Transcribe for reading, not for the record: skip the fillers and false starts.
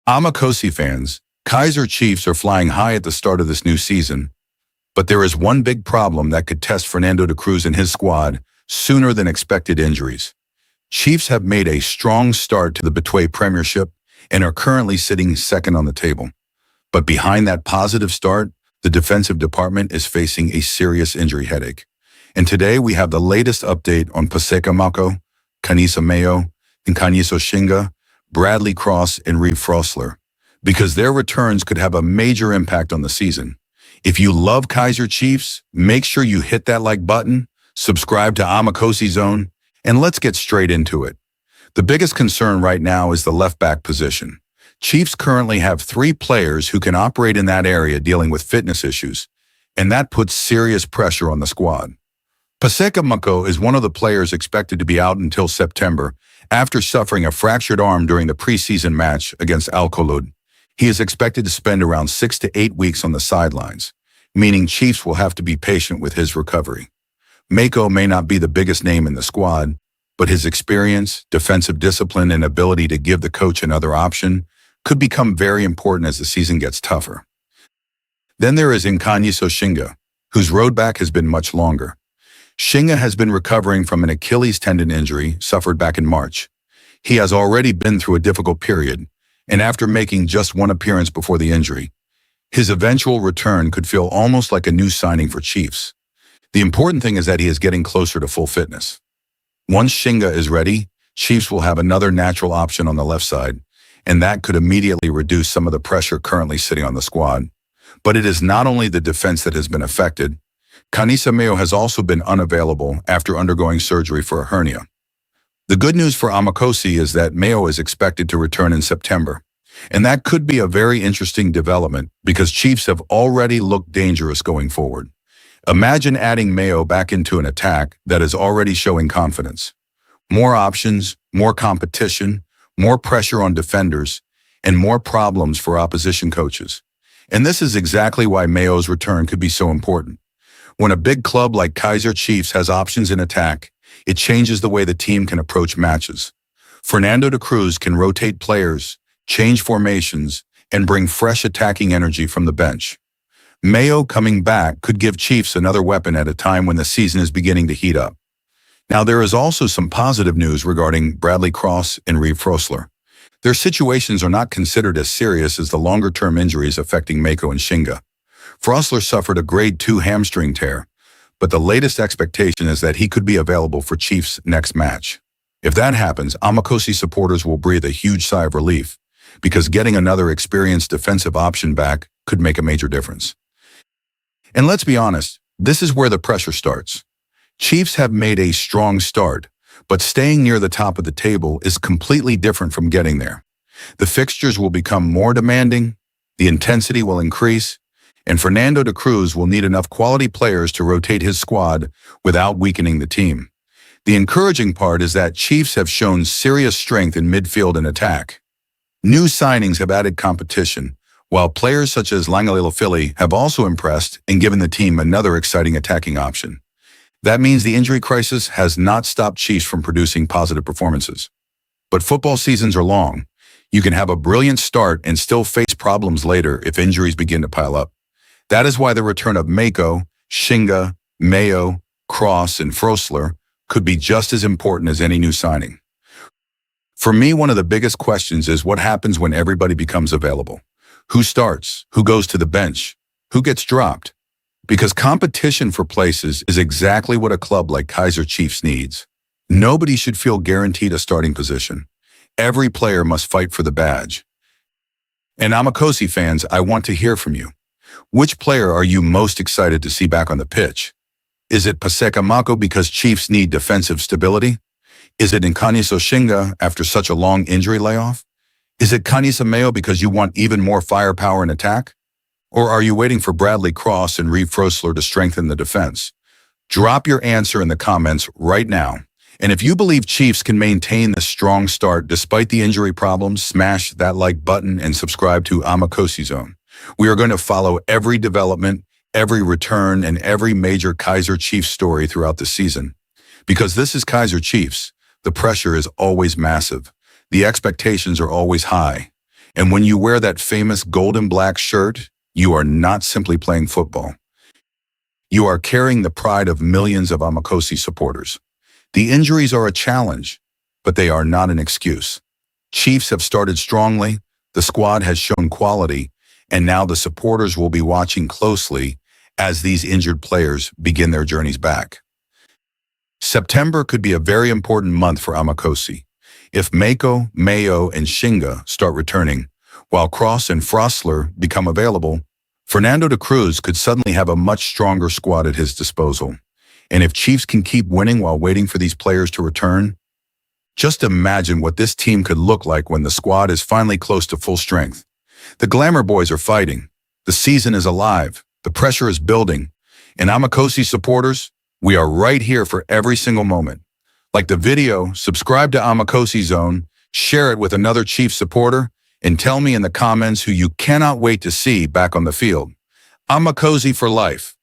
Amakhosi fans, Kaizer Chiefs are flying high at the start of this new season, but there is one big problem that could test Fernando de Cruz and his squad sooner than expected: injuries. Chiefs have made a strong start to the Betway Premiership and are currently sitting second on the table. But behind that positive start, the defensive department is facing a serious injury headache. And today we have the latest update on Mako, Mayo, and Kaizer, Bradley Cross, and Frosler, because their returns could have a major impact on the season. If you love Kaizer Chiefs, make sure you hit that like button, subscribe to Amakhosi Zone, and let's get straight into it. The biggest concern right now is the left back position. Chiefs currently have 3 players who can operate in that area dealing with fitness issues, and that puts serious pressure on the squad. Mako is one of the players expected to be out until September after suffering a fractured arm during the preseason match against Al-Kholoud. He is expected to spend around 6 to 8 weeks on the sidelines, meaning Chiefs will have to be patient with his recovery. Mako may not be the biggest name in the squad, but his experience, defensive discipline, and ability to give the coach another option could become very important as the season gets tougher. Then there is Kaizer, whose road back has been much longer. Shinga has been recovering from an Achilles tendon injury suffered back in March. He has already been through a difficult period, and after making just one appearance before the injury, his eventual return could feel almost like a new signing for Chiefs. The important thing is that he is getting closer to full fitness. Once Shinga is ready, Chiefs will have another natural option on the left side, and that could immediately reduce some of the pressure currently sitting on the squad. But it is not only the defense that has been affected. Mayo has also been unavailable after undergoing surgery for a hernia. The good news for Amakhosi is that Mayo is expected to return in September, and that could be a very interesting development because Chiefs have already looked dangerous going forward. Imagine adding Mayo back into an attack that is already showing confidence. More options, more competition, more pressure on defenders, and more problems for opposition coaches. And this is exactly why Mayo's return could be so important. When a big club like Kaizer Chiefs has options in attack, it changes the way the team can approach matches. Fernando de Cruz can rotate players, change formations, and bring fresh attacking energy from the bench. Mayo coming back could give Chiefs another weapon at a time when the season is beginning to heat up. Now, there is also some positive news regarding Bradley Cross and Frosler. Their situations are not considered as serious as the longer-term injuries affecting Mako and Shinga. Frosler suffered a grade 2 hamstring tear, but the latest expectation is that he could be available for Chiefs' next match. If that happens, Amakhosi supporters will breathe a huge sigh of relief, because getting another experienced defensive option back could make a major difference. And let's be honest, this is where the pressure starts. Chiefs have made a strong start, but staying near the top of the table is completely different from getting there. The fixtures will become more demanding, the intensity will increase, and Fernando de Cruz will need enough quality players to rotate his squad without weakening the team. The encouraging part is that Chiefs have shown serious strength in midfield and attack. New signings have added competition, while players such as Philly have also impressed and given the team another exciting attacking option. That means the injury crisis has not stopped Chiefs from producing positive performances. But football seasons are long. You can have a brilliant start and still face problems later if injuries begin to pile up. That is why the return of Mako, Shinga, Mayo, Cross, and Frosler could be just as important as any new signing. For me, one of the biggest questions is what happens when everybody becomes available. Who starts? Who goes to the bench? Who gets dropped? Because competition for places is exactly what a club like Kaizer Chiefs needs. Nobody should feel guaranteed a starting position. Every player must fight for the badge. And Amakhosi fans, I want to hear from you. Which player are you most excited to see back on the pitch? Is it Mako because Chiefs need defensive stability? Is it Kaizer after such a long injury layoff? Is it Mayo because you want even more firepower in attack? Or are you waiting for Bradley Cross and Frosler to strengthen the defense? Drop your answer in the comments right now. And if you believe Chiefs can maintain this strong start despite the injury problems, smash that like button and subscribe to Amakhosi Zone. We are going to follow every development, every return, and every major Kaizer Chiefs story throughout the season. Because this is Kaizer Chiefs, the pressure is always massive. The expectations are always high. And when you wear that famous gold and black shirt, you are not simply playing football. You are carrying the pride of millions of Amakhosi supporters. The injuries are a challenge, but they are not an excuse. Chiefs have started strongly, the squad has shown quality, and now the supporters will be watching closely as these injured players begin their journeys back. September could be a very important month for Amakhosi. If Mako, Mayo, and Shinga start returning, while Cross and Frosler become available, Fernando de Cruz could suddenly have a much stronger squad at his disposal. And if Chiefs can keep winning while waiting for these players to return, just imagine what this team could look like when the squad is finally close to full strength. The Glamour Boys are fighting. The season is alive. The pressure is building. And Amakhosi supporters, we are right here for every single moment. Like the video, subscribe to Amakhosi Zone, share it with another Chiefs supporter, and tell me in the comments who you cannot wait to see back on the field. Amakhosi for life.